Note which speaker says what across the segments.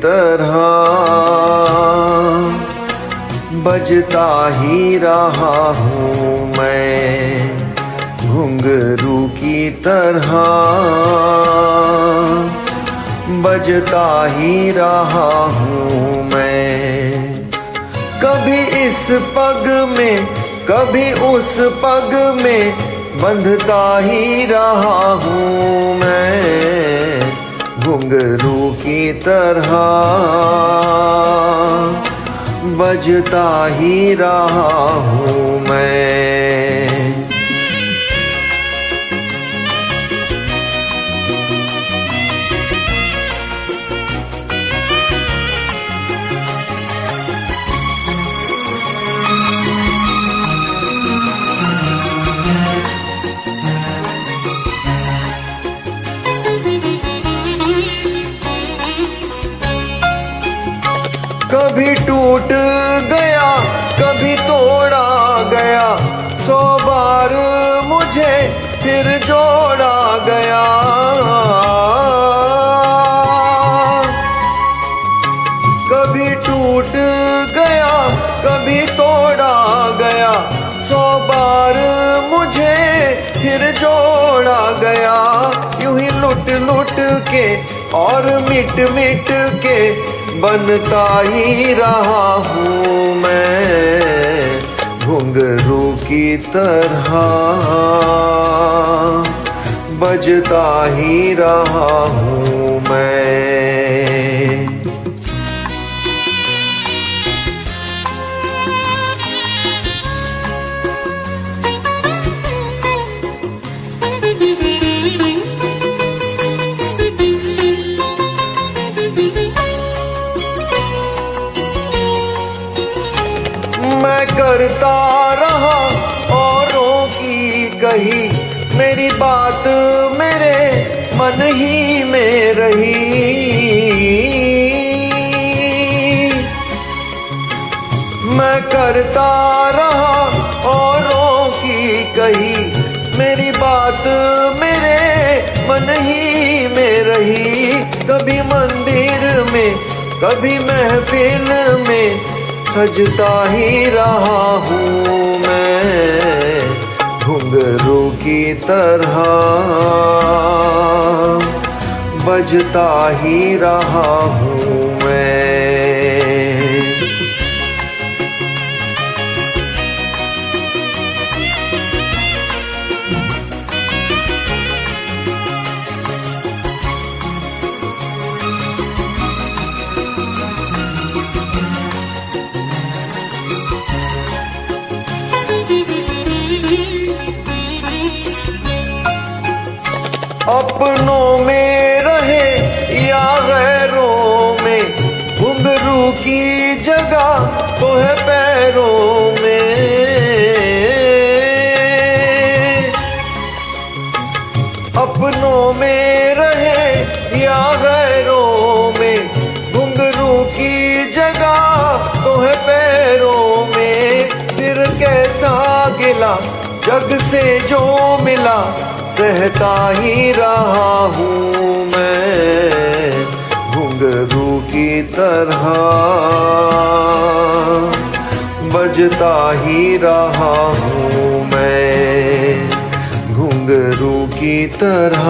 Speaker 1: तरह बजता ही रहा हूँ मैं, घुंघरू की तरह बजता ही रहा हूँ मैं। कभी इस पग में कभी उस पग में बंधता ही रहा हूँ मैं, घुंघरू की तरह बजता ही रहा हूँ मैं। कभी टूट गया कभी तोड़ा गया, 100 बार मुझे फिर जोड़ा गया। कभी टूट गया कभी तोड़ा गया, 100 बार मुझे फिर जोड़ा गया। यूं ही लुट लुट के और मिट मिट के बनता ही रहा हूँ मैं, घुंघरू की तरह बजता ही रहा हूँ मैं। मैं करता रहा औरों की कही, मेरी बात मेरे मन ही में रही। मैं करता रहा औरों की कही, मेरी बात मेरे मन ही में रही। कभी मंदिर में कभी महफिल में सजता ही रहा हूँ मैं, घुंघरू की तरह बजता ही रहा हूँ मैं। अपनों में रहे या गैरों में, घुंघरू की जगह तो है पैरों में। अपनों में रहे या गैरों में, घुंघरू की जगह तो है पैरों में। फिर कैसा गिला जग से जो मिला, सहता ही रहा हूँ मैं, घुंघरू की तरह बजता ही रहा हूँ मैं, घुंघरू की तरह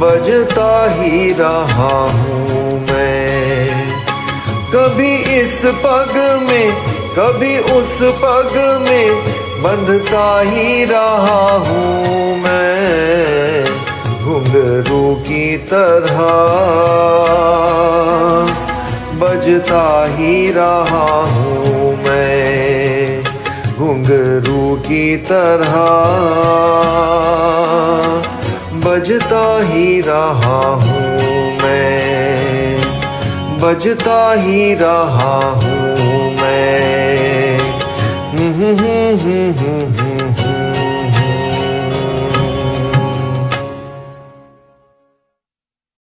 Speaker 1: बजता ही रहा हूँ मैं। कभी इस पग में कभी उस पग में बंधता ही रहा हूँ मैं, घुंघरू की तरह बजता ही रहा हूँ मैं, घुंघरू की तरह बजता ही रहा हूँ मैं, बजता ही रहा हूँ मैं।